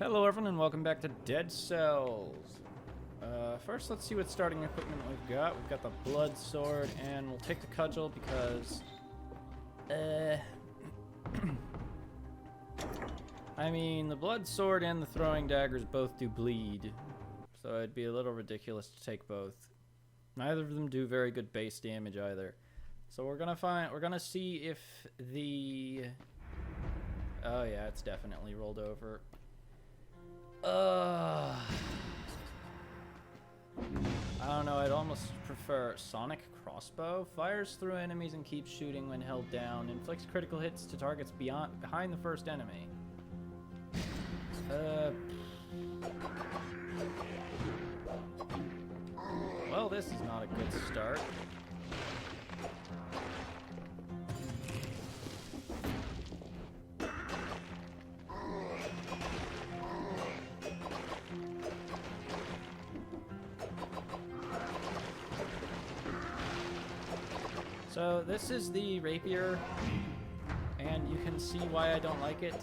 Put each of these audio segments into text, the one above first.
Hello everyone and welcome back to Dead Cells. First let's see what starting equipment we've got. We've got the blood sword and we'll take the cudgel because... I mean, the blood sword and the throwing daggers both do bleed. So it'd be a little ridiculous to take both. Neither of them do very good base damage either. So we're gonna see if the... Oh yeah, it's definitely rolled over. I don't know, I'd almost prefer Sonic Crossbow. Fires through enemies and keeps shooting when held down. Inflicts critical hits to targets behind the first enemy. Well, this is not a good start. So this is the rapier, and you can see why I don't like it.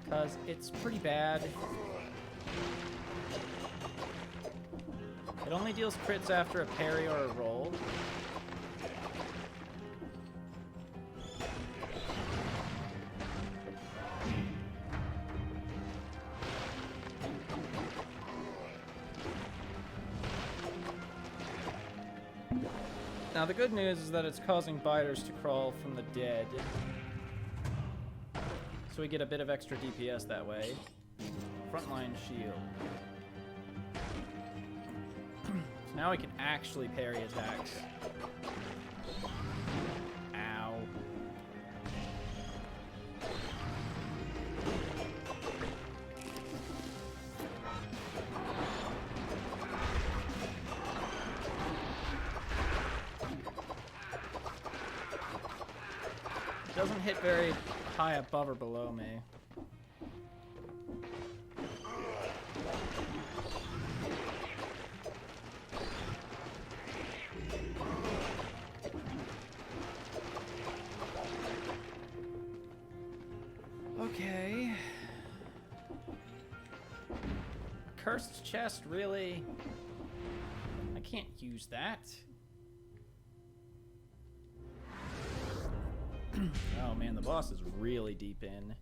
Because it's pretty bad. It only deals crits after a parry or a roll. Now the good news is that it's causing biters to crawl from the dead. So we get a bit of extra DPS that way. Frontline shield. So now we can actually parry attacks. Ow. Doesn't hit very high above or below me. Okay. Cursed chest, really? I can't use that. Oh man, the boss is really deep in.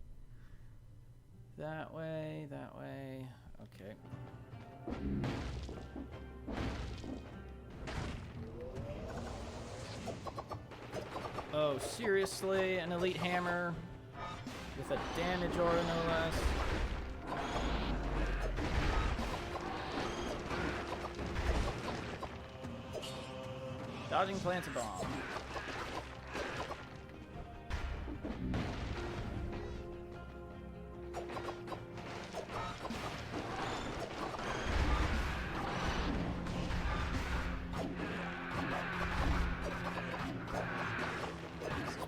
That way, that way. Okay. Oh, seriously? An elite hammer? With a damage aura, no less? Dodging plants a bomb.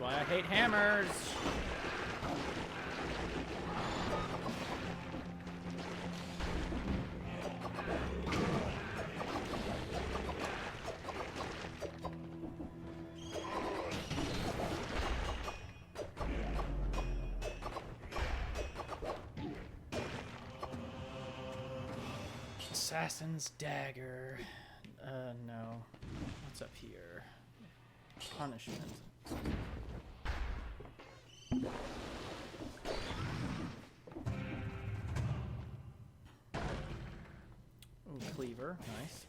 I hate hammers. Assassin's dagger. No. What's up here? Punishment. Ooh, cleaver, nice.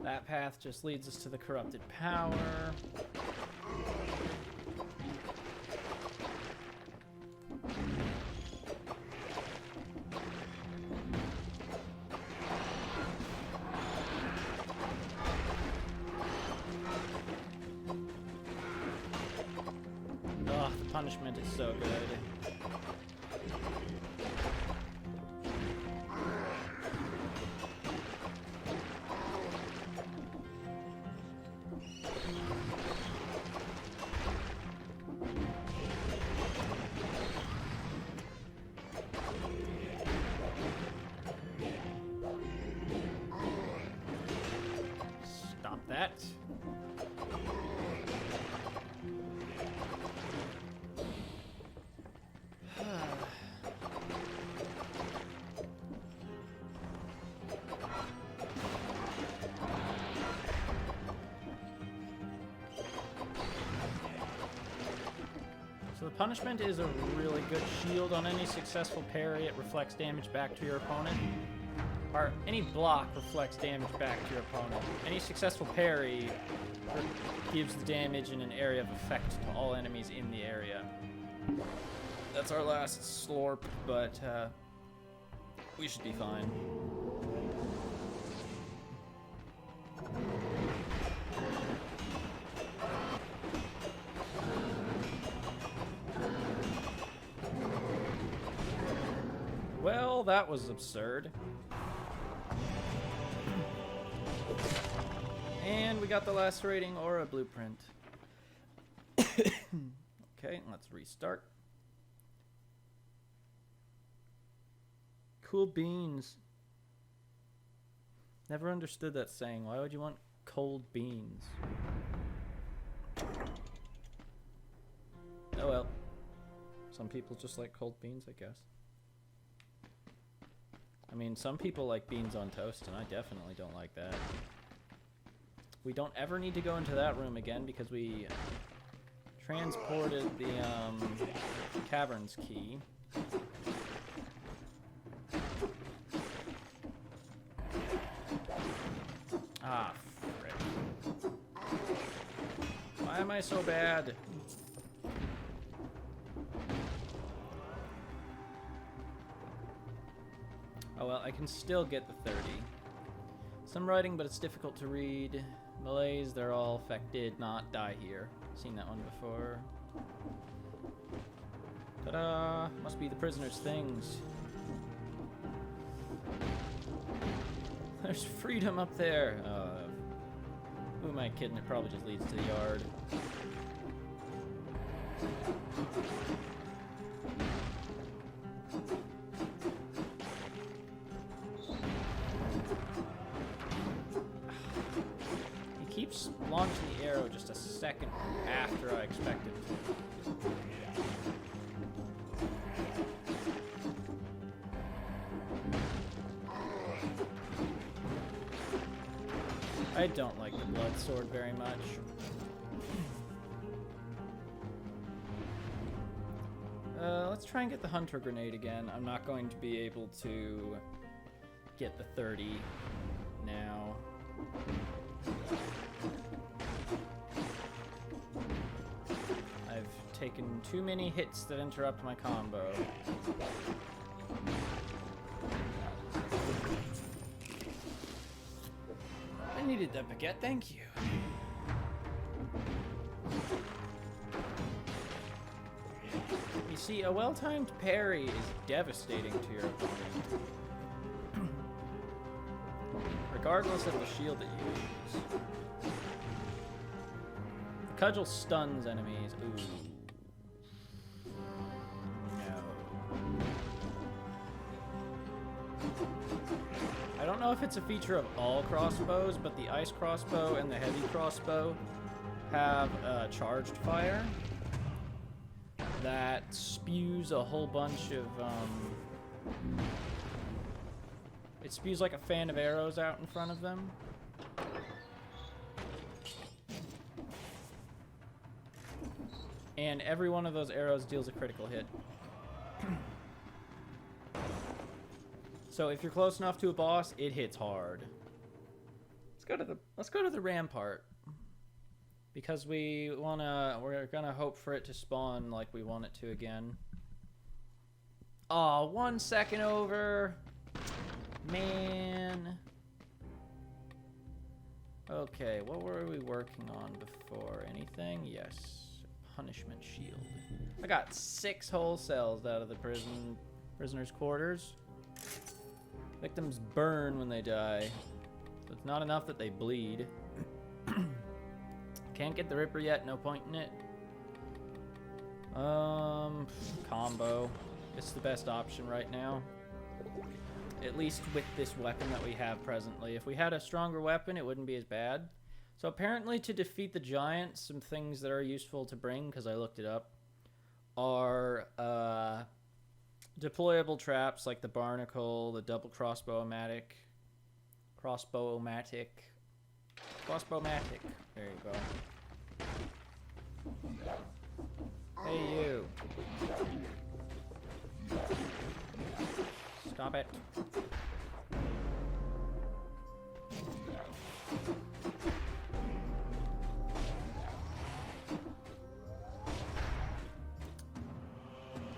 That path just leads us to the corrupted power. Oh, the punishment is so good. Stop that. So the punishment is a really good shield. On any successful parry, it reflects damage back to your opponent. Or any block reflects damage back to your opponent. Any successful parry gives the damage in an area of effect to all enemies in the area. That's our last slurp, but we should be fine. Well, that was absurd. And we got the lacerating aura blueprint. Okay, let's restart. Cool beans. Never understood that saying. Why would you want cold beans? Oh well. Some people just like cold beans, I guess. I mean, some people like beans on toast, and I definitely don't like that. We don't ever need to go into that room again because we transported the cavern's key. Ah, frick. Why am I so bad? Oh well, I can still get the 30. Some writing, but it's difficult to read. Malays, they're all affected, not die here. Seen that one before. Ta-da! Must be the prisoner's things. There's freedom up there. Who am I kidding? It probably just leads to the yard. He keeps launching the arrow just a second after I expect it to. I don't like the blood sword very much. Let's try and get the hunter grenade again. I'm not going to be able to get the 30 now. I've taken too many hits that interrupt my combo. I needed that baguette, thank you. You see, a well-timed parry is devastating to your opponent. Regardless of the shield that you use. The cudgel stuns enemies. Ooh. No. I don't know if it's a feature of all crossbows, but the ice crossbow and the heavy crossbow have charged fire that spews a whole bunch of, it spews like a fan of arrows out in front of them. And every one of those arrows deals a critical hit. So if you're close enough to a boss, it hits hard. Let's go to the rampart. Because we're gonna hope for it to spawn like we want it to again. Aw, 1 second over. Man. Okay, what were we working on before? Anything? Yes. Punishment shield. I got 6 whole cells out of the prisoner's quarters. Victims burn when they die. So it's not enough that they bleed. Can't get the Ripper yet, no point in it. Combo. It's the best option right now. At least with this weapon that we have presently. If we had a stronger weapon, it wouldn't be as bad. So apparently to defeat the giant, some things that are useful to bring, because I looked it up, are deployable traps like the barnacle, the double crossbow-matic. There you go. Hey, you. Stop it.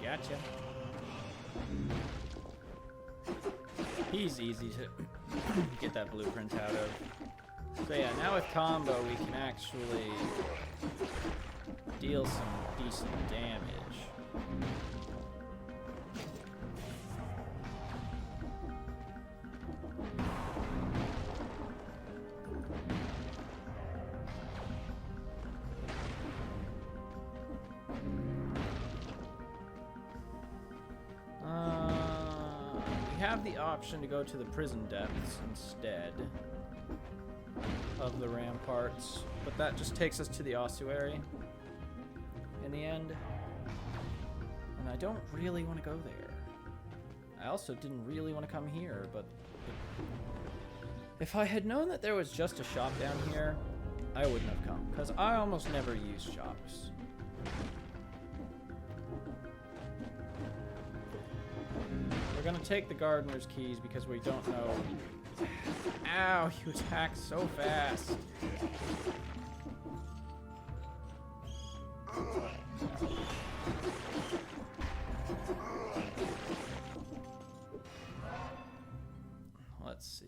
Gotcha. He's easy to get that blueprint out of. So yeah, now with combo we can actually deal some decent damage. We have the option to go to the prison depths instead of the ramparts, but that just takes us to the ossuary in the end, and I don't really want to go there. I also didn't really want to come here, but if I had known that there was just a shop down here, I wouldn't have come, because I almost never use shops. We're gonna take the gardener's keys because we don't know. Ow, you attack so fast. Let's see.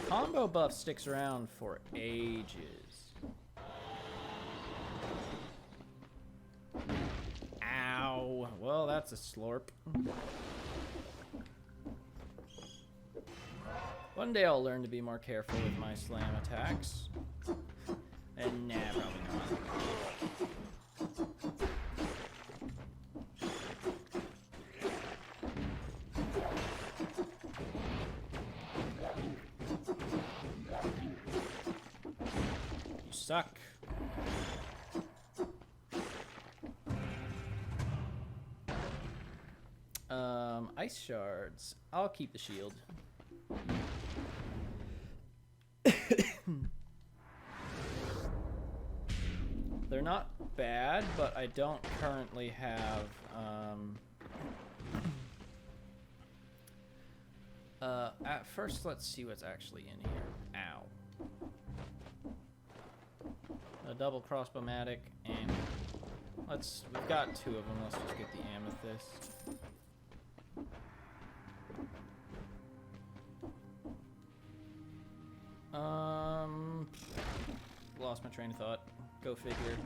Combo buff sticks around for ages. Ow. Well, that's a slurp. One day I'll learn to be more careful with my slam attacks. And nah, probably not. Suck. Ice shards. I'll keep the shield. They're not bad, but I don't currently have at first let's see what's actually in here. Ow. A double crossbow-matic, and we've got two of them. Let's just get the amethyst. Lost my train of thought. Go figure.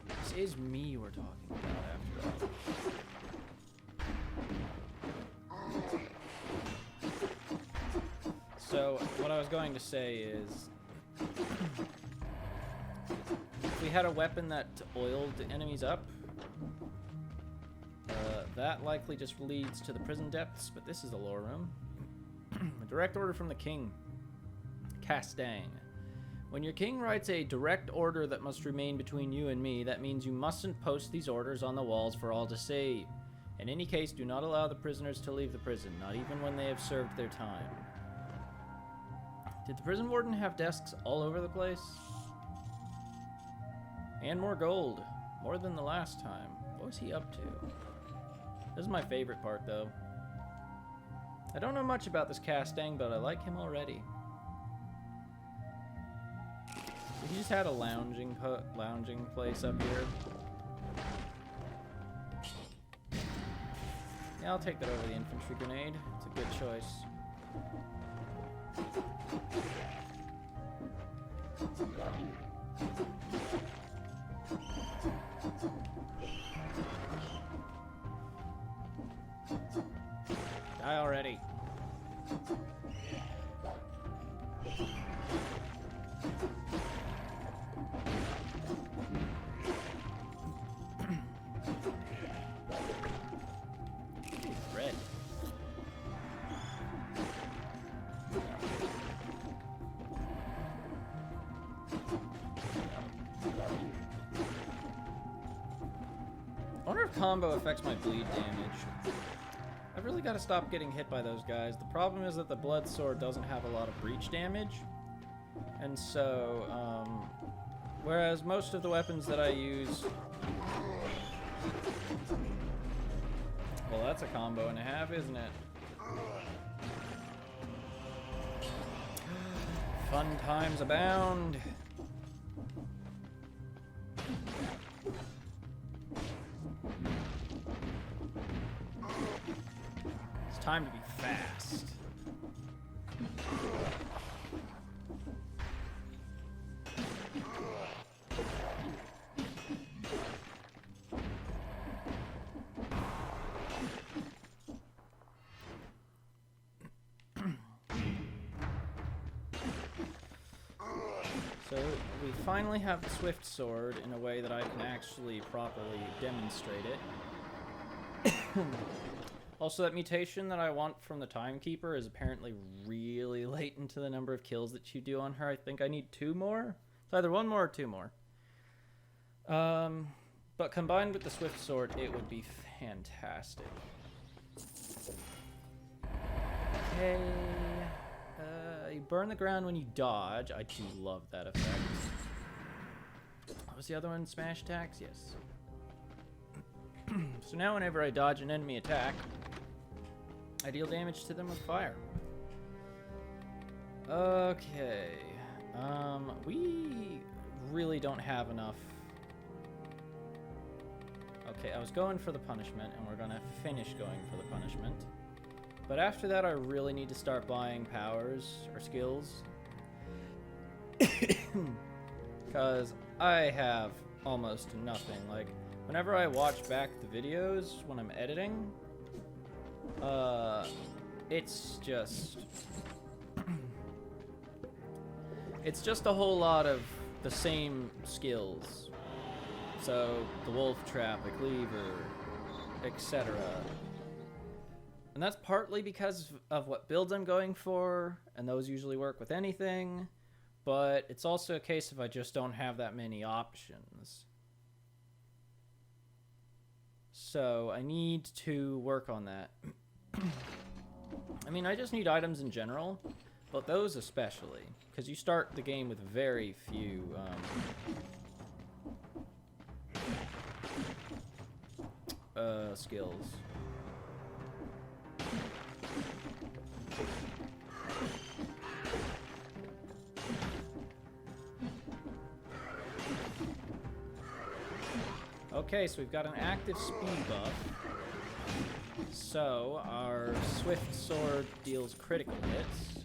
This is me we're talking about after all. So, what I was going to say is, if we had a weapon that oiled enemies up, that likely just leads to the prison depths, but this is a lore room. A direct order from the king. Castang. When your king writes a direct order that must remain between you and me, that means you mustn't post these orders on the walls for all to see. In any case, do not allow the prisoners to leave the prison, not even when they have served their time. Did the prison warden have desks all over the place? And more gold. More than the last time. What was he up to? This is my favorite part, though. I don't know much about this Castang, but I like him already. He just had a lounging place up here. Yeah, I'll take that over the infantry grenade. It's a good choice. Die already. Red. I wonder if combo affects my bleed damage. I've really got to stop getting hit by those guys. The problem is that the blood sword doesn't have a lot of breach damage. And so, whereas most of the weapons that I use... Well, that's a combo and a half, isn't it? Fun times abound. It's time to be fast. So we finally have the Swift Sword in a way that I can actually properly demonstrate it. Also, that mutation that I want from the Timekeeper is apparently really late into the number of kills that you do on her. I think I need 2 more. It's either 1 more or 2 more. But combined with the Swift Sword, it would be fantastic. Okay. You burn the ground when you dodge. I do love that effect. What was the other one? Smash attacks? Yes. So now whenever I dodge an enemy attack, I deal damage to them with fire. Okay. We really don't have enough. Okay, I was going for the punishment, and we're gonna finish going for the punishment. But after that, I really need to start buying powers or skills. Because I have almost nothing. Like, whenever I watch back the videos when I'm editing, it's just... it's just a whole lot of the same skills. So, the wolf trap, the cleaver, etc. And that's partly because of what builds I'm going for, and those usually work with anything, but it's also a case of I just don't have that many options. So I need to work on that. I mean, I just need items in general, but those especially, because you start the game with very few skills. Okay, so we've got an active speed buff. So our Swift Sword deals critical hits.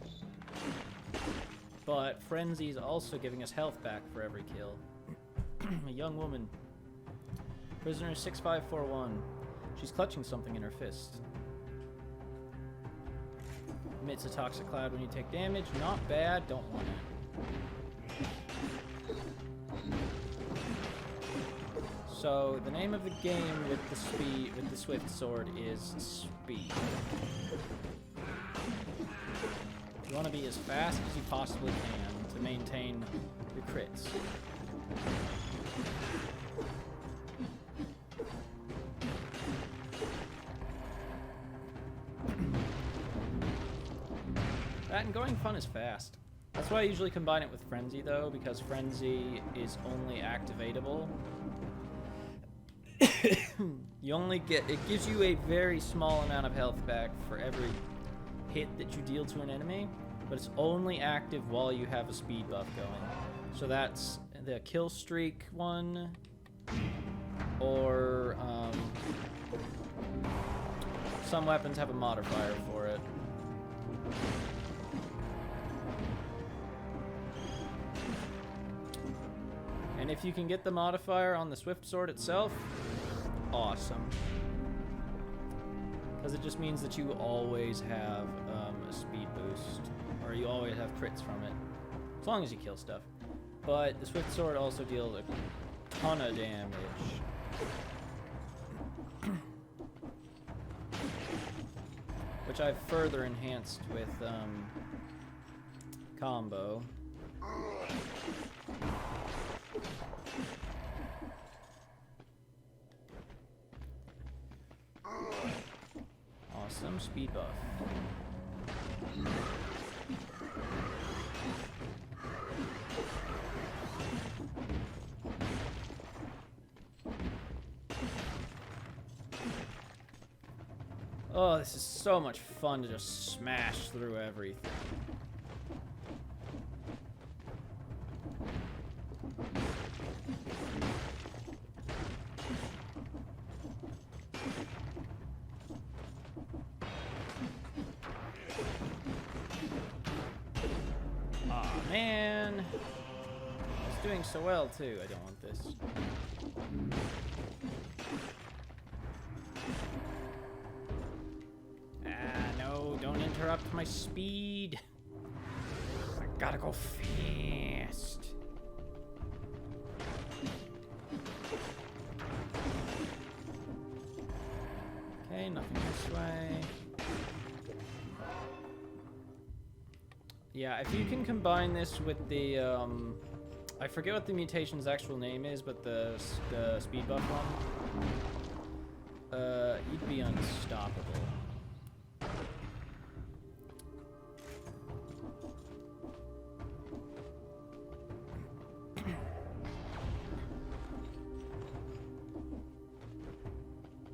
But Frenzy is also giving us health back for every kill. A young woman. Prisoner 6541. She's clutching something in her fist. Emits a toxic cloud when you take damage. Not bad, don't want it. So the name of the game with the Swift Sword is Speed. You want to be as fast as you possibly can to maintain your crits. That and going fun is fast. That's why I usually combine it with Frenzy though, because Frenzy is only activatable. You only get, it gives you a very small amount of health back for every hit that you deal to an enemy, but it's only active while you have a speed buff going. So that's the kill streak one, or some weapons have a modifier for it. And if you can get the modifier on the Swift Sword itself, awesome. Because it just means that you always have a speed boost, or you always have crits from it, as long as you kill stuff. But the Swift Sword also deals a ton of damage. Which I've further enhanced with combo. some speed buff. Oh, this is so much fun to just smash through everything. Aw, man. It's doing so well, too. I don't want this. Don't interrupt my speed. I gotta go fast. Okay, nothing this way. Yeah, if you can combine this with the, I forget what the mutation's actual name is, but the speed buff one, you'd be unstoppable.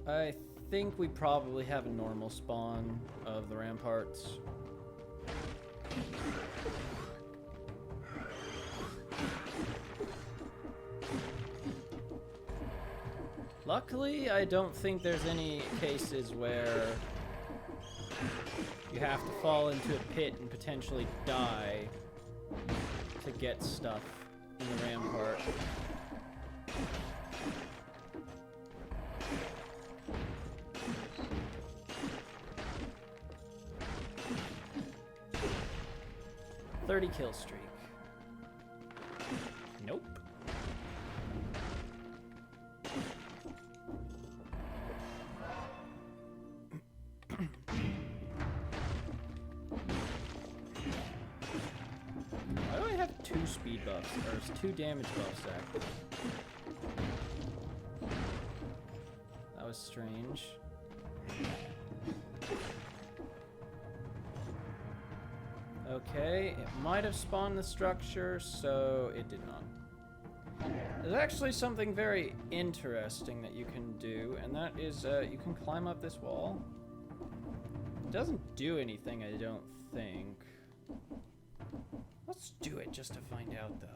I think we probably have a normal spawn of the ramparts. Luckily, I don't think there's any cases where you have to fall into a pit and potentially die to get stuff in the rampart. Kill streak. Nope. Why do I have 2 speed buffs, or 2 damage buffs active? That was strange. Okay, it might have spawned the structure, so it did not. There's actually something very interesting that you can do, and that is you can climb up this wall. It doesn't do anything, I don't think. Let's do it just to find out, though.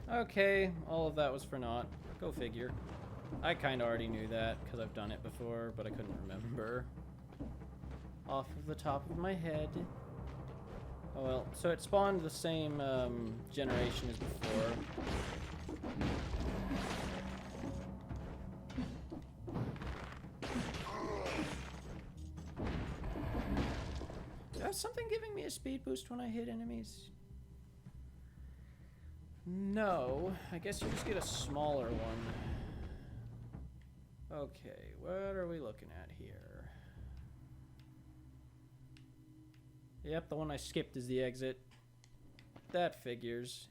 Okay, all of that was for naught. Go figure. I kind of already knew that, because I've done it before, but I couldn't remember. Off of the top of my head. Oh well, so it spawned the same generation as before. Do I have something giving me a speed boost when I hit enemies? No, I guess you just get a smaller one. Okay, what are we looking at here? Yep, the one I skipped is the exit. That figures.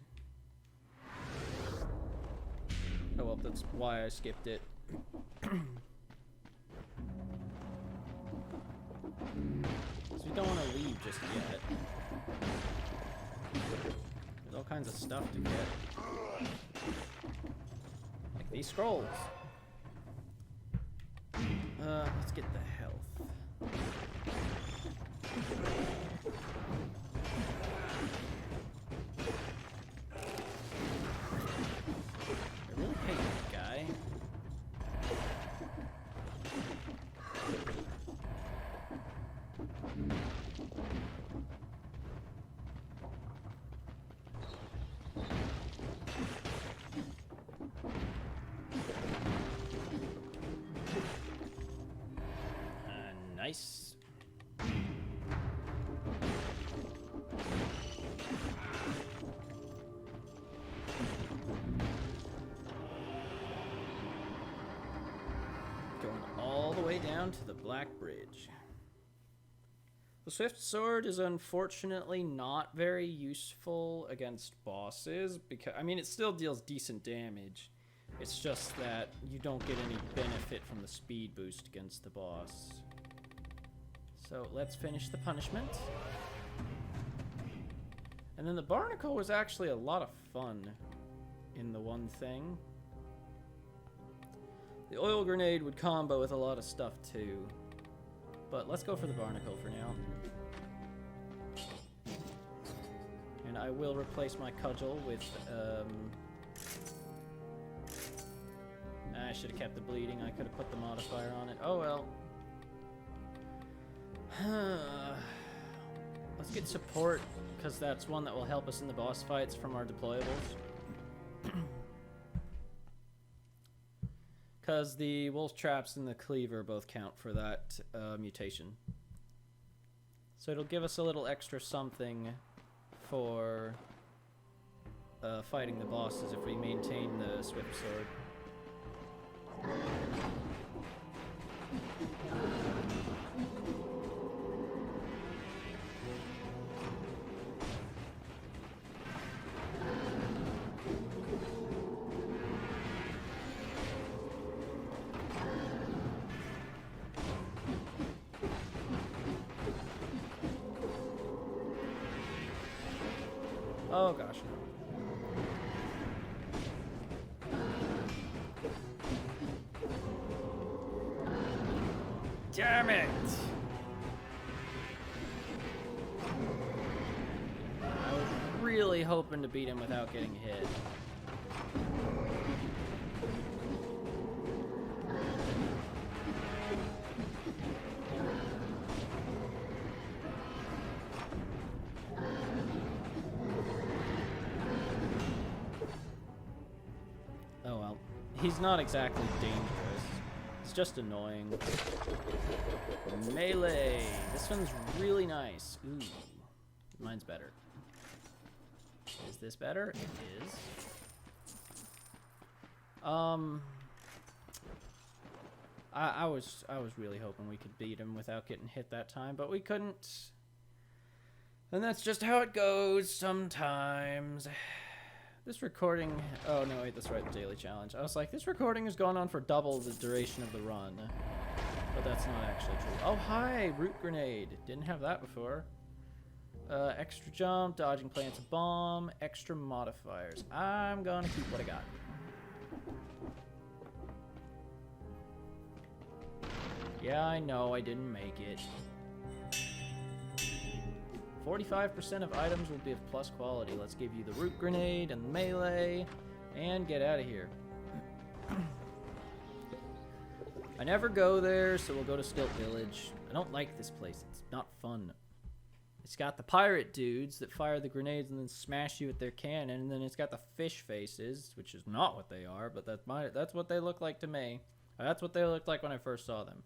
Oh well, that's why I skipped it. So we don't want to leave just yet. There's all kinds of stuff to get. Like these scrolls. Let's get the health. I really hate that guy. Nice. Going all the way down to the Black Bridge. The Swift Sword is unfortunately not very useful against bosses, because, I mean, it still deals decent damage. It's just that you don't get any benefit from the speed boost against the boss. So let's finish the punishment. And then the barnacle was actually a lot of fun in the one thing. The oil grenade would combo with a lot of stuff too. But let's go for the barnacle for now. And I will replace my cudgel with, I should have kept the bleeding. I could have put the modifier on it. Oh well. Let's get support, because that's one that will help us in the boss fights from our deployables. Because the wolf traps and the cleaver both count for that mutation. So it'll give us a little extra something for fighting the bosses if we maintain the Swift Sword. Oh gosh, no. Damn it! I was really hoping to beat him without getting hit. Oh well. He's not exactly dangerous. It's just annoying. Melee! This one's really nice. Ooh. Mine's better. Is this better? It is. I was really hoping we could beat him without getting hit that time, but we couldn't. And that's just how it goes sometimes. This recording... Oh, no, wait, that's right, the daily challenge. I was like, this recording has gone on for double the duration of the run. But that's not actually true. Oh, hi! Root grenade. Didn't have that before. Extra jump, dodging plants a bomb, extra modifiers. I'm gonna keep what I got. Yeah, I know, I didn't make it. 45% of items will be of plus quality. Let's give you the root grenade and melee, and get out of here. I never go there, so we'll go to Stilt Village. I don't like this place. It's not fun. It's got the pirate dudes that fire the grenades and then smash you with their cannon, and then it's got the fish faces, which is not what they are, but that's what they look like to me. That's what they looked like when I first saw them.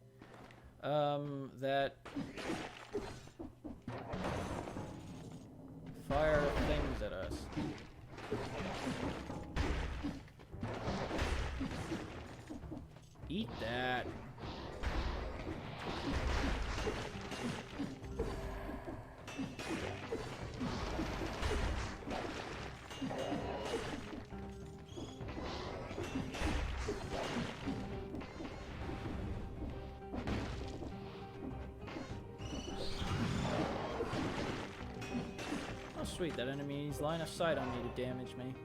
That fire things at us. Eat that. Oh sweet, that enemy's line of sight on me to damage me.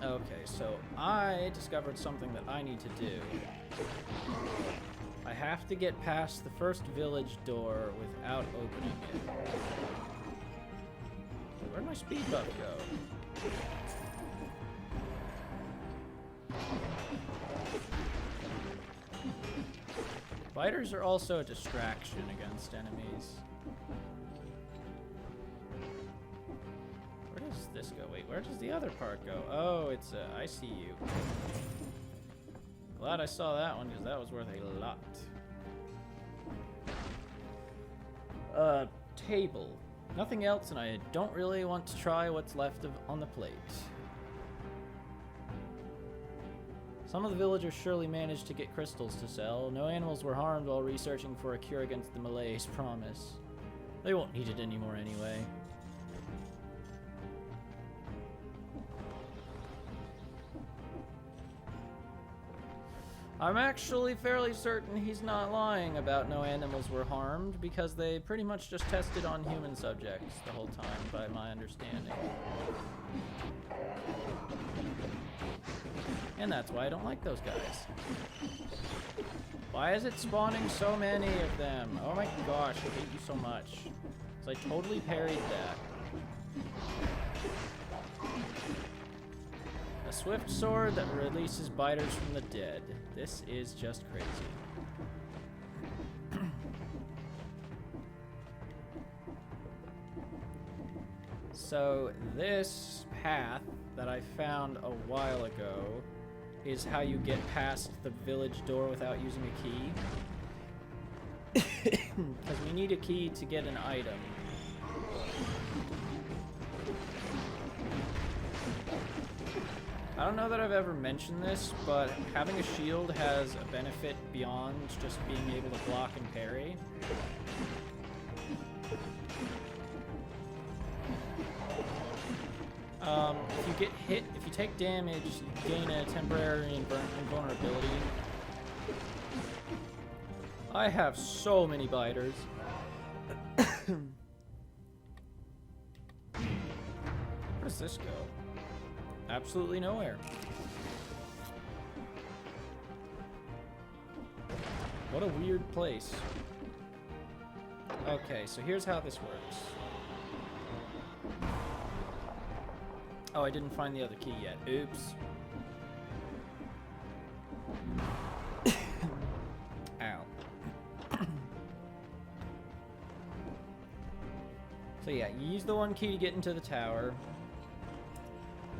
Okay, so I discovered something that I need to do. I have to get past the first village door without opening it. Where'd my speed buff go? Spiders are also a distraction against enemies. Where does does this go? Wait, where does the other part go? Oh, it's I see you. Glad I saw that one, because that was worth a lot. Table. Nothing else, and I don't really want to try what's left on the plate. Some of the villagers surely managed to get crystals to sell. No animals were harmed while researching for a cure against the malaise promise. They won't need it anymore anyway. I'm actually fairly certain he's not lying about no animals were harmed, because they pretty much just tested on human subjects the whole time, by my understanding. And that's why I don't like those guys. Why is it spawning so many of them? Oh my gosh, I hate you so much. So I totally parried that. A swift sword that releases biters from the dead. This is just crazy. So this path that I found a while ago is how you get past the village door without using a key. Because we need a key to get an item. I don't know that I've ever mentioned this, but having a shield has a benefit beyond just being able to block and parry. If you get hit, if you take damage, you gain a temporary invulnerability. I have so many biters. Where does this go? Absolutely nowhere. What a weird place. Okay, so here's how this works. Oh, I didn't find the other key yet. Oops. Ow. So yeah, you use the one key to get into the tower.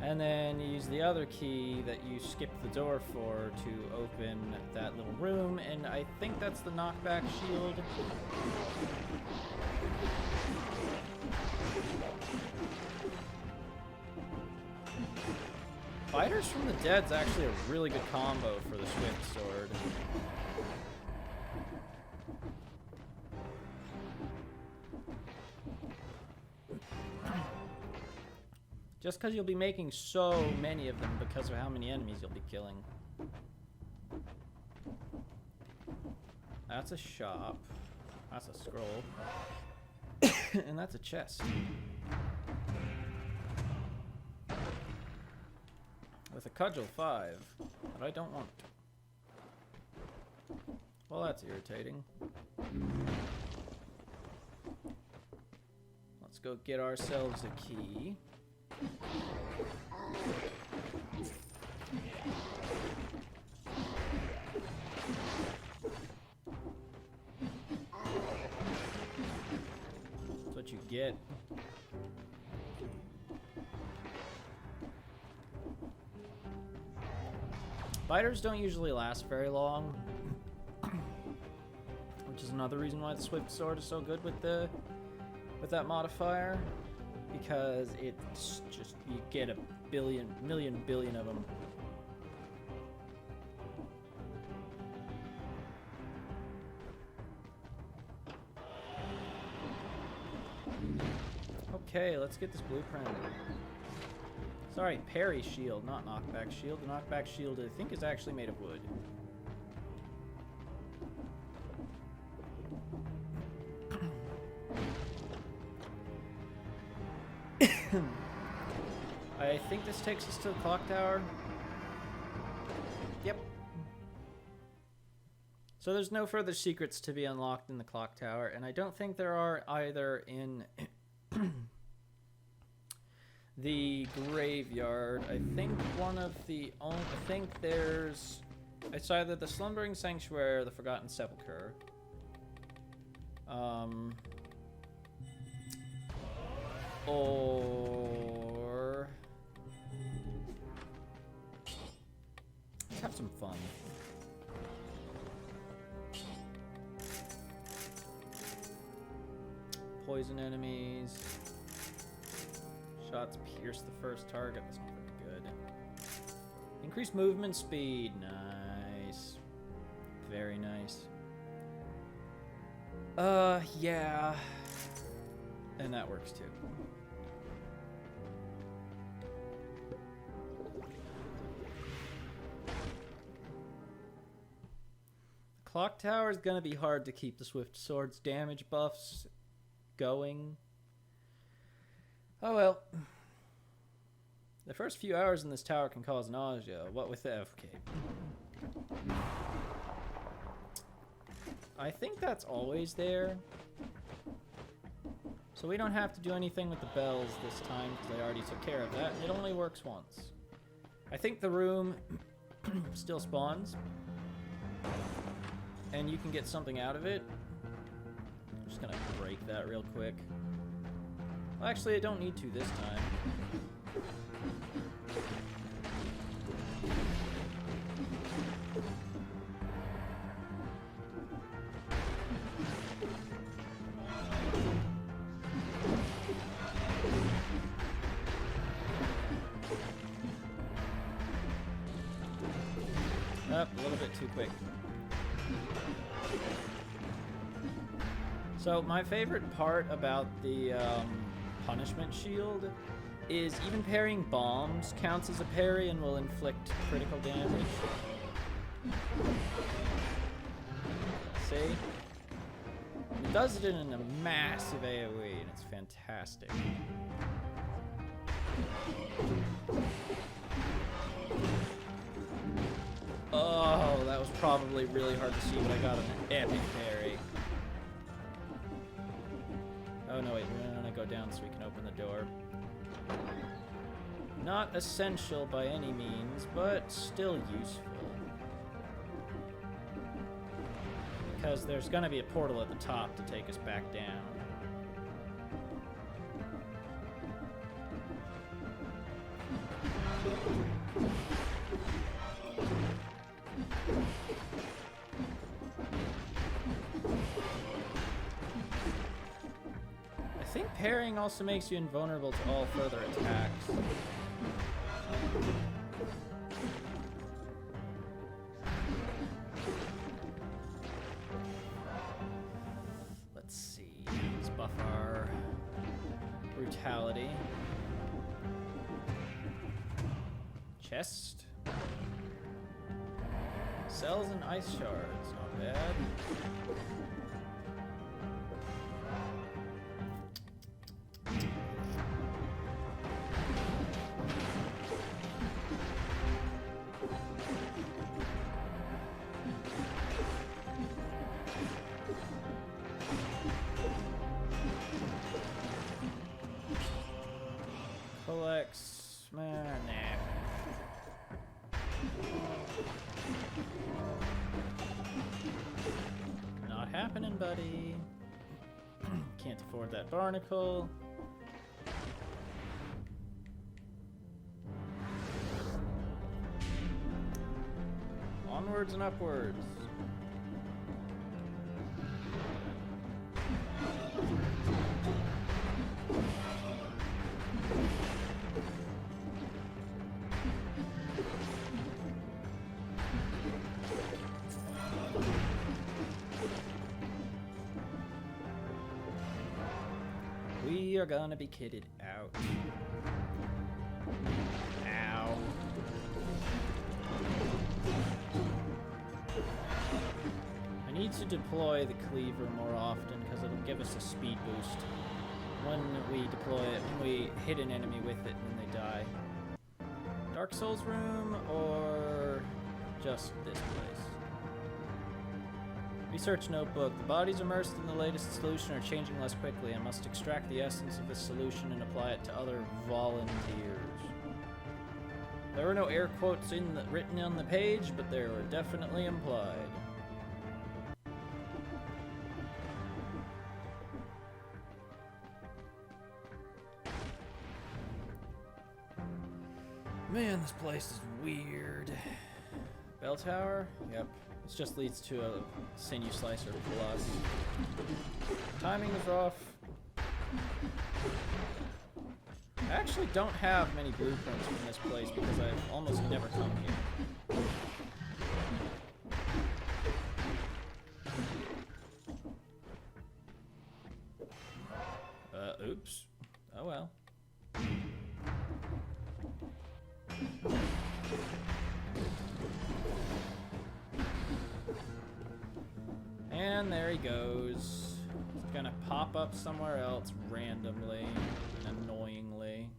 And then you use the other key that you skipped the door for to open that little room, and I think that's the knockback shield. Fighters from the Dead's actually a really good combo for the Swift Sword. Just because you'll be making so many of them because of how many enemies you'll be killing. That's a shop. That's a scroll. And that's a chest. With a cudgel 5 that I don't want. Well, that's irritating. Let's go get ourselves a key. That's what you get. Biters don't usually last very long, which is another reason why the Swift Sword is so good with that modifier, because it's just, you get a million billion of them. Okay, let's get this blueprint. Sorry, parry shield, not knockback shield. The knockback shield, I think, is actually made of wood. I think this takes us to the clock tower. Yep. So there's no further secrets to be unlocked in the clock tower, and I don't think there are either in the graveyard. I think there's, it's either the Slumbering Sanctuary or the Forgotten Sepulchre. Or some fun. Poison enemies. Shots pierce the first target. That's not very good. Increased movement speed. Nice. Very nice. Yeah. And that works too. Clock tower is gonna be hard to keep the Swift Sword's damage buffs going. Oh well. The first few hours in this tower can cause nausea. What with the FK? I think that's always there. So we don't have to do anything with the bells this time because I already took care of that. It only works once. I think the room still spawns. And you can get something out of it. I'm just gonna break that real quick. Well, actually, I don't need to this time. Up a little bit too quick. So my favorite part about the punishment shield is even parrying bombs counts as a parry and will inflict critical damage. See? It does it in a massive AoE and it's fantastic. Oh, that was probably really hard to see, but I got an epic parry. Oh no, wait, we're gonna go down so we can open the door. Not essential by any means, but still useful. Because there's gonna be a portal at the top to take us back down. I think parrying also makes you invulnerable to all further attacks. Let's see. Let's buff our brutality. Chest. Cells and ice shards. Not bad. Collects, man, nah. Not happening, buddy. Can't afford that barnacle. Onwards and upwards. We are gonna be kitted out. Ow. I need to deploy the cleaver more often because it'll give us a speed boost when we deploy it, when we hit an enemy with it and they die. Dark Souls room or just this place? Research notebook. The bodies immersed in the latest solution are changing less quickly. I must extract the essence of this solution and apply it to other volunteers. There were no air quotes written on the page, but they were definitely implied. Man, this place is weird. Bell tower? Yep. This just leads to a sinew slicer plus. Timing is off. I actually don't have many blueprints from this place because I've almost never come here. Oops. Oh well. And there he goes. He's gonna pop up somewhere else randomly and annoyingly.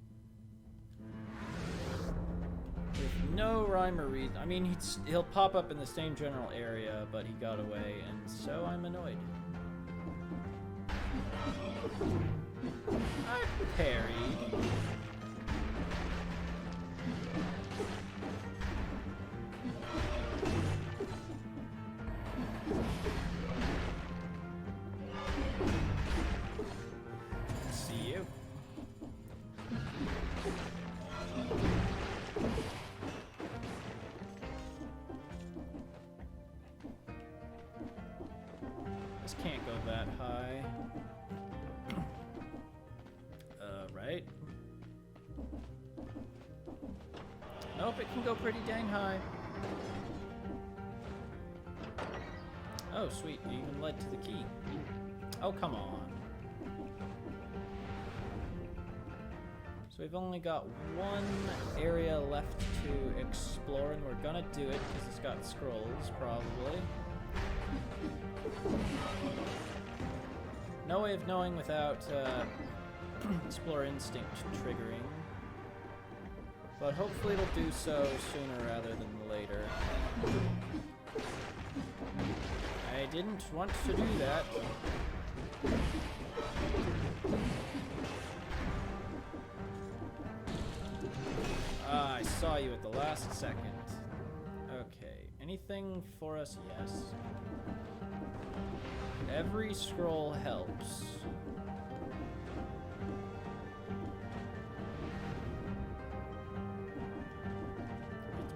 With no rhyme or reason. I mean, he'll pop up in the same general area, but he got away, and so I'm annoyed. I parried. See you. This can't go that high. Right? Nope, it can go pretty dang high. Oh, sweet. It even led to the key. Oh, come on. So we've only got one area left to explore, and we're gonna do it because it's got scrolls, probably. No way of knowing without Explore Instinct triggering. But hopefully it'll do so sooner rather than later. I didn't want to do that. Ah, I saw you at the last second. Okay, anything for us? Yes. Every scroll helps.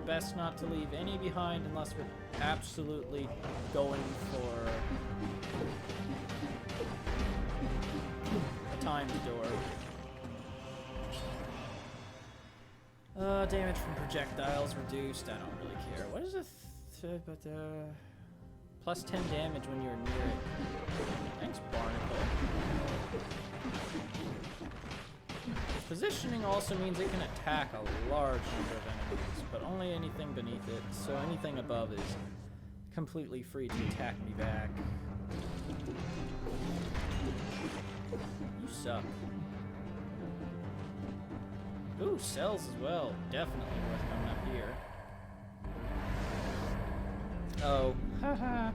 Best not to leave any behind unless we're absolutely going for a timed door. Damage from projectiles reduced. I don't really care. What is it? Plus 10 damage when you're near it. Thanks, Barnacle. Positioning also means it can attack a large number of enemies, but only anything beneath it, so anything above is completely free to attack me back. You suck. Ooh, cells as well. Definitely worth coming up here. Oh. Haha.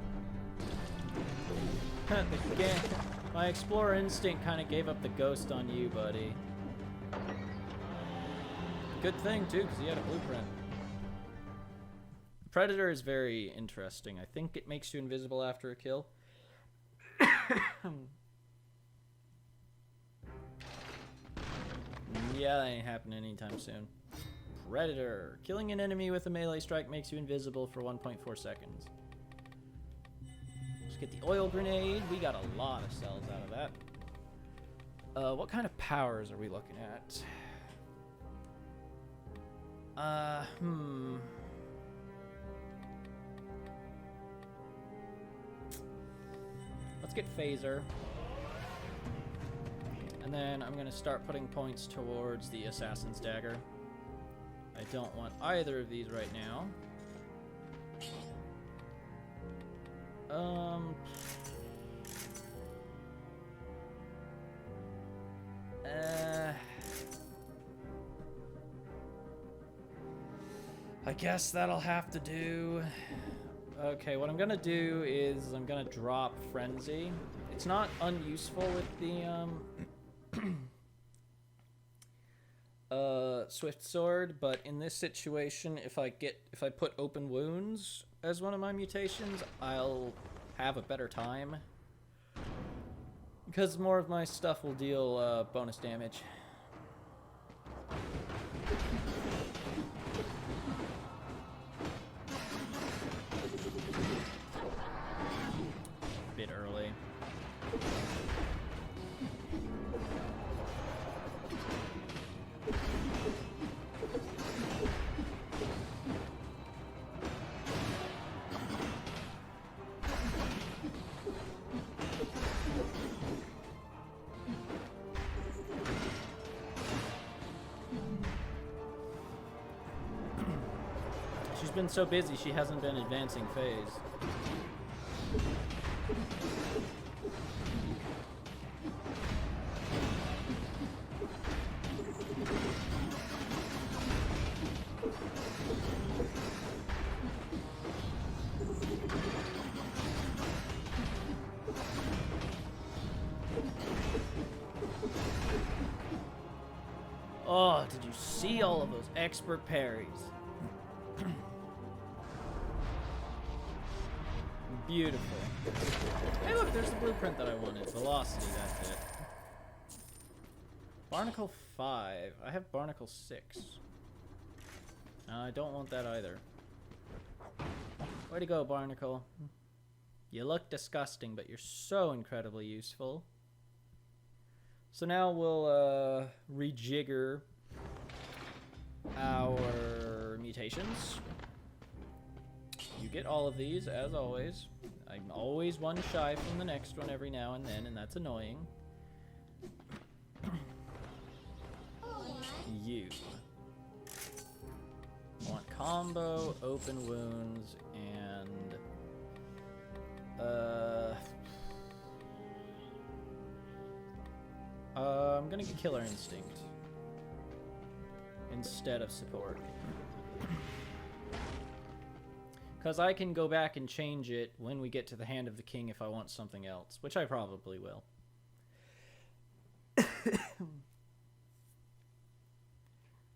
My Explorer Instinct kind of gave up the ghost on you, buddy. Good thing, too, because he had a blueprint. Predator is very interesting. I think it makes you invisible after a kill. Yeah, that ain't happening anytime soon. Predator. Killing an enemy with a melee strike makes you invisible for 1.4 seconds. Let's get the oil grenade. We got a lot of cells out of that. What kind of powers are we looking at? Let's get Phaser. And then I'm gonna start putting points towards the Assassin's Dagger. I don't want either of these right now. I guess that'll have to do. Okay, what I'm gonna do is I'm gonna drop Frenzy. It's not unuseful with the Swift Sword, but in this situation, if I put Open Wounds as one of my mutations, I'll have a better time. Because more of my stuff will deal bonus damage. She's been so busy, she hasn't been advancing phase. Oh, did you see all of those expert parries? Beautiful. Hey look, there's the blueprint that I wanted. Velocity, that's it. Barnacle 5. I have Barnacle 6. I don't want that either. Way to go, Barnacle. You look disgusting, but you're so incredibly useful. So now we'll rejigger our mutations. You get all of these, as always. I'm always one shy from the next one every now and then, and that's annoying. You want combo, open wounds, and I'm gonna get Killer Instinct instead of support. Because I can go back and change it when we get to the Hand of the King if I want something else, which I probably will.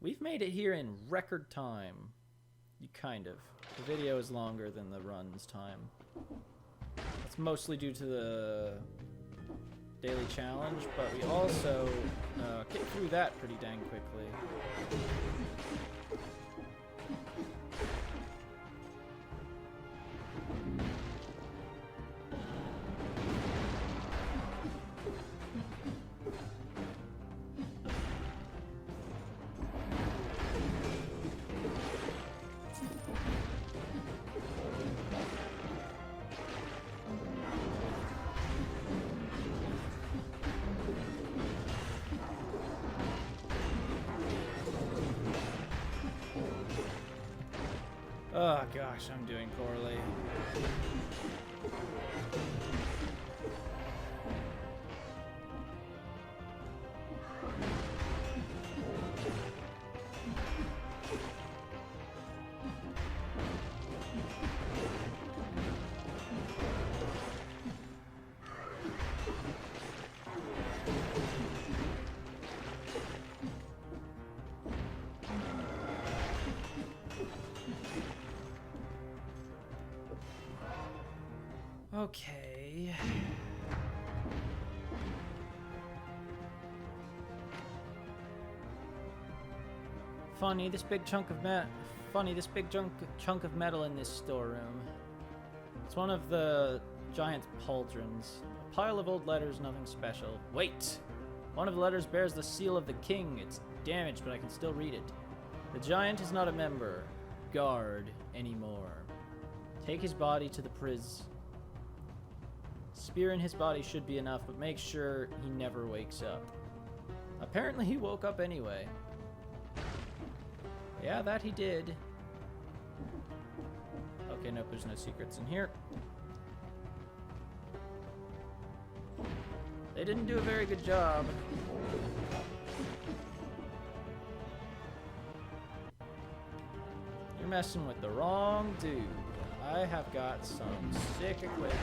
We've made it here in record time. Kind of. The video is longer than the run's time. It's mostly due to the daily challenge, but we also get through that pretty dang quickly. Oh gosh, I'm doing poorly. Okay. Funny, this big chunk of chunk of metal in this storeroom. It's one of the giant's pauldrons. A pile of old letters, nothing special. Wait! One of the letters bears the seal of the king. It's damaged, but I can still read it. The giant is not a member, guard, anymore. Take his body to the Spear in his body should be enough, but make sure he never wakes up. Apparently he woke up anyway. Yeah, that he did. Okay, nope, there's no secrets in here. They didn't do a very good job. You're messing with the wrong dude. I have got some sick equipment.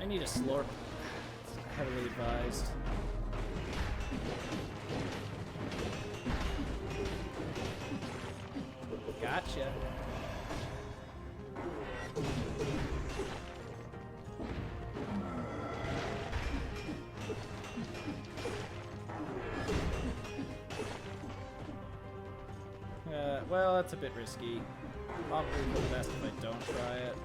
I need a slurp. It's heavily advised. Gotcha. Well, that's a bit risky. Probably for the best if I don't try it.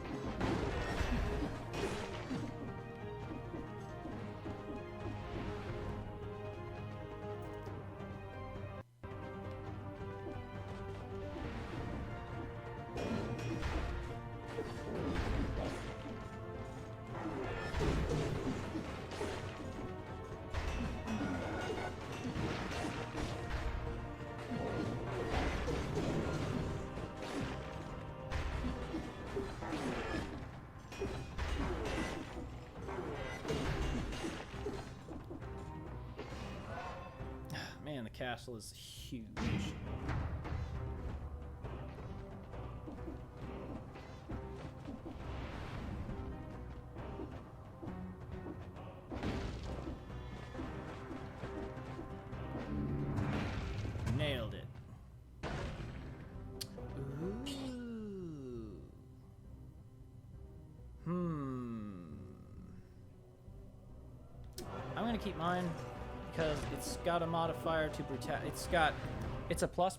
Man, the castle is huge. Nailed it. Ooh. I'm gonna keep mine because it's got a modifier to brutality. It's a ++,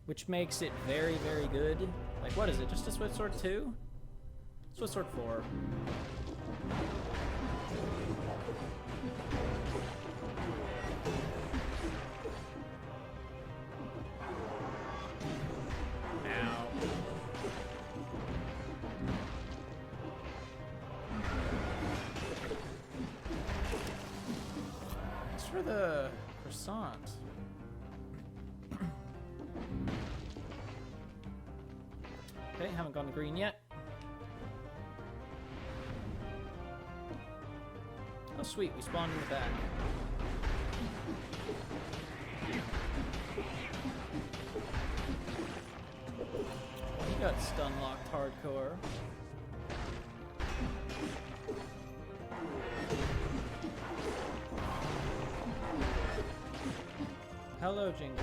which makes it very, very good. Like, what is it? Just a Swift Sword 2? Swift Sword 4. For the croissant. Okay, haven't gone to green yet. Oh sweet, we spawned in the back. He got stun locked hardcore. Hello, Jingles.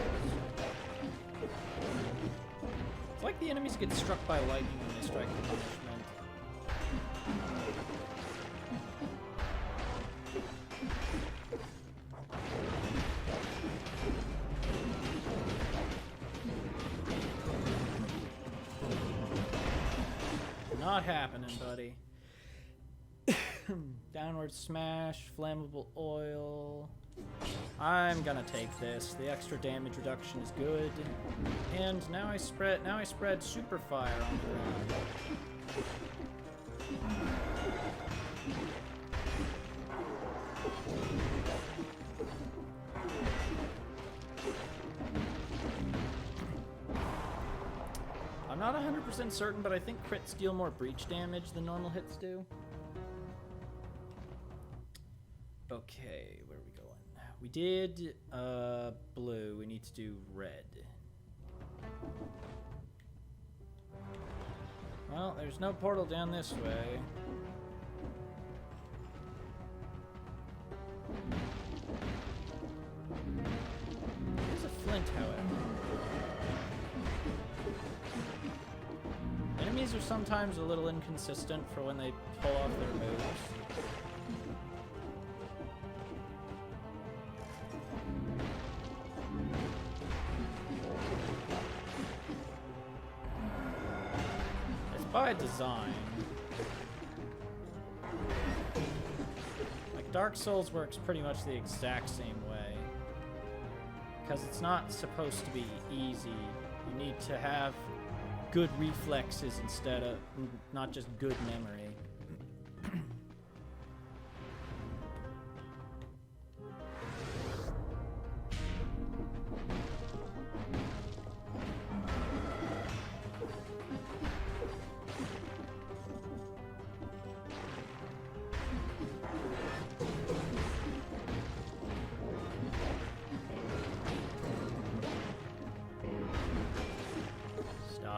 It's like the enemies get struck by lightning when they strike the punishment. Not happening, buddy. Downward smash, flammable oil. I'm gonna take this. The extra damage reduction is good. And now I spread super fire on the ground. I'm not 100% certain, but I think crits deal more breach damage than normal hits do. Okay, where are we going? We did blue. We need to do red. Well, there's no portal down this way. There's a flint, however. Enemies are sometimes a little inconsistent for when they pull off their moves. By design. Like, Dark Souls works pretty much the exact same way. Because it's not supposed to be easy. You need to have good reflexes instead of not just good memory.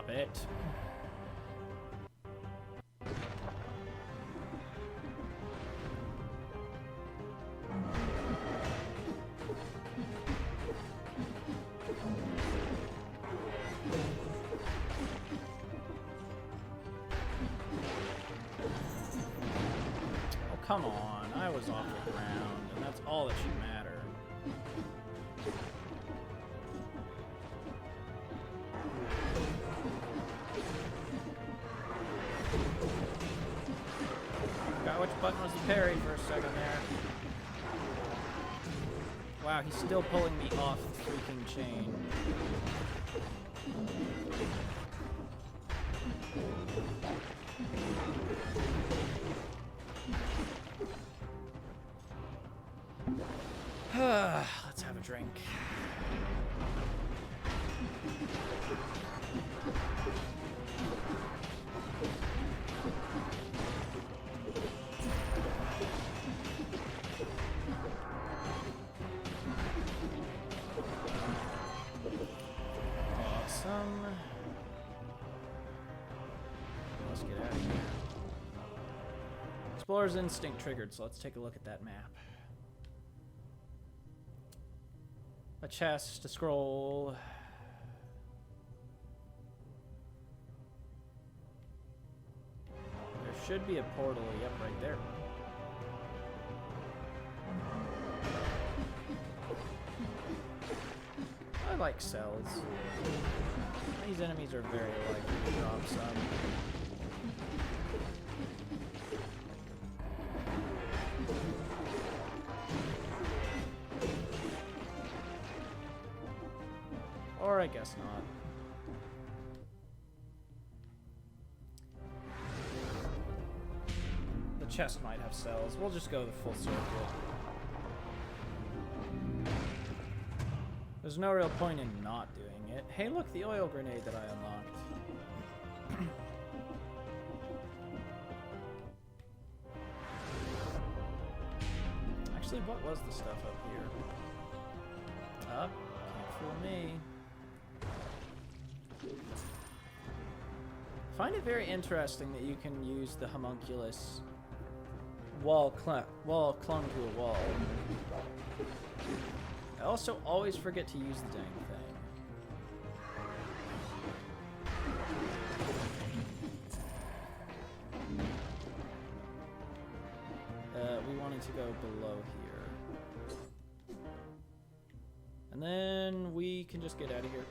It. Oh, come on. I was off the ground, and that's all that should matter. parry for a second there. Wow, he's still pulling me off the freaking chain. Let's have a drink. Awesome. Let's get out of here. Explorer's instinct triggered, so let's take a look at that map. A chest, a scroll. There should be a portal, yep, right there. I like cells. These enemies are very likely to drop some. Or I guess not. The chest might have cells. We'll just go the full circle. There's no real point in not doing it. Hey, look, the oil grenade that I unlocked. Actually, what was the stuff up here? Up? Can't fool me. I find it very interesting that you can use the homunculus wall clung to a wall. I also always forget to use the dang thing. We wanted to go below here. And then we can just get out of here.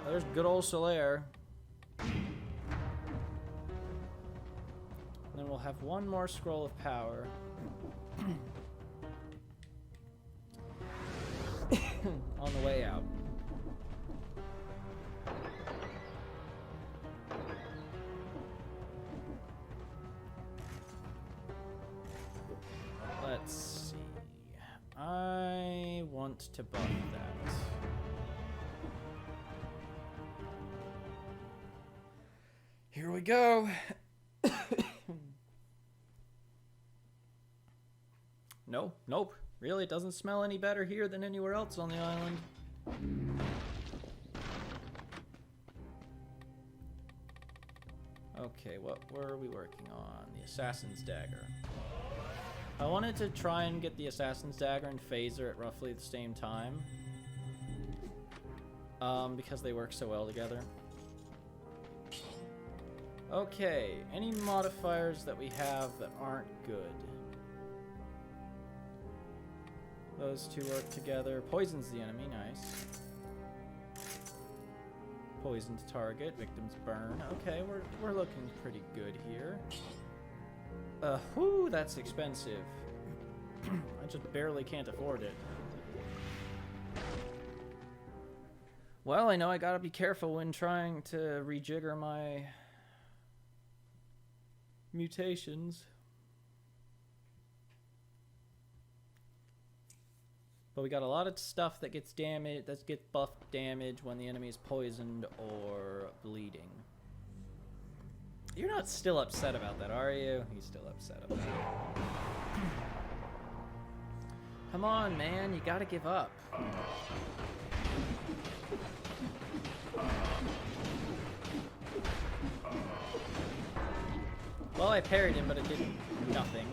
There's good old Solaire. And then we'll have one more scroll of power. On the way out. Let's see. I want to buff that. Here we go. Nope. Really, it doesn't smell any better here than anywhere else on the island. Okay, what were we working on? The Assassin's Dagger. I wanted to try and get the Assassin's Dagger and Phaser at roughly the same time. Because they work so well together. Okay, any modifiers that we have that aren't good? Those two work together. Poisons the enemy, nice. Poisoned target, victims burn. Okay, we're looking pretty good here. Whew, that's expensive. I just barely can't afford it. Well, I know I gotta be careful when trying to rejigger my mutations. But we got a lot of stuff that gets damaged, that gets buffed damage when the enemy is poisoned or bleeding. You're not still upset about that, are you? He's still upset about it. Come on, man, you gotta give up. Well, I parried him, but it did nothing.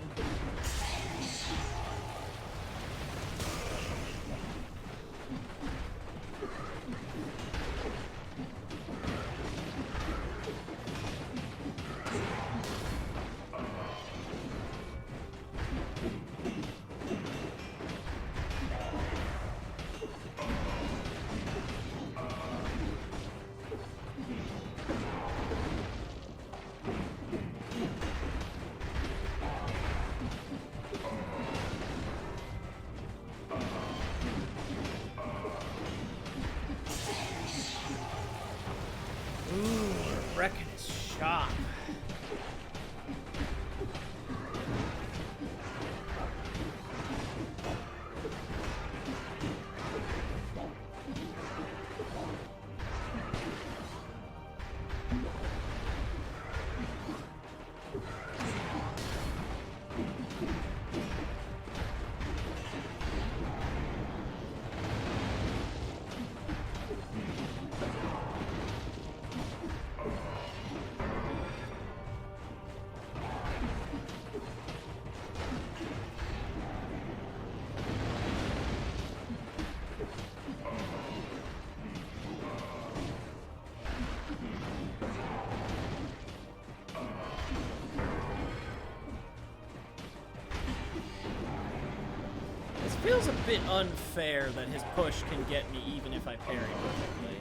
feels a bit unfair that his push can get me even if I parry perfectly.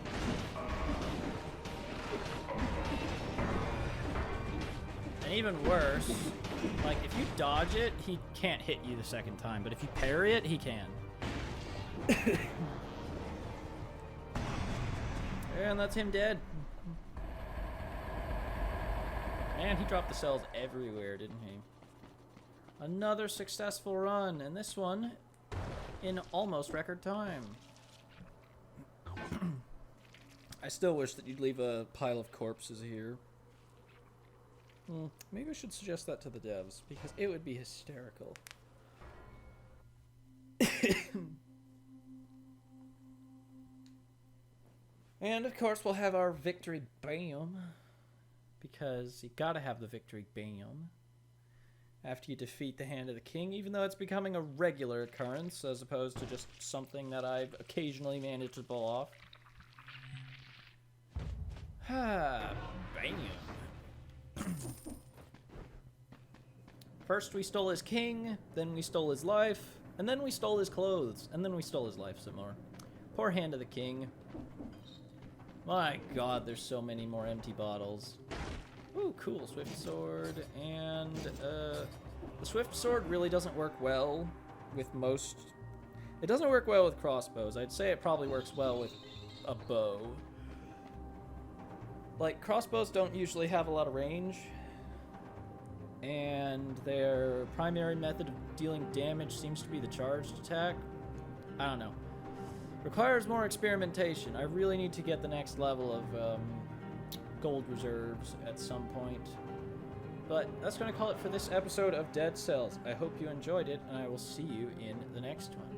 And even worse, like, if you dodge it, he can't hit you the second time, but if you parry it, he can. And that's him dead. Man, he dropped the cells everywhere, didn't he? Another successful run, and this one in almost record time. I still wish that you'd leave a pile of corpses here. Maybe I should suggest that to the devs, because it would be hysterical. And of course we'll have our victory bam, because you gotta have the victory bam after you defeat the Hand of the King, even though it's becoming a regular occurrence as opposed to just something that I've occasionally managed to pull off. Ah, bam. First we stole his king, then we stole his life, and then we stole his clothes, and then we stole his life some more. Poor Hand of the King. My god, there's so many more empty bottles. Ooh, cool, Swift Sword, and the Swift Sword really doesn't work well with most... It doesn't work well with crossbows. I'd say it probably works well with a bow. Like, crossbows don't usually have a lot of range, and their primary method of dealing damage seems to be the charged attack. I don't know. Requires more experimentation. I really need to get the next level of gold reserves at some point. But that's going to call it for this episode of Dead Cells. I hope you enjoyed it, and I will see you in the next one.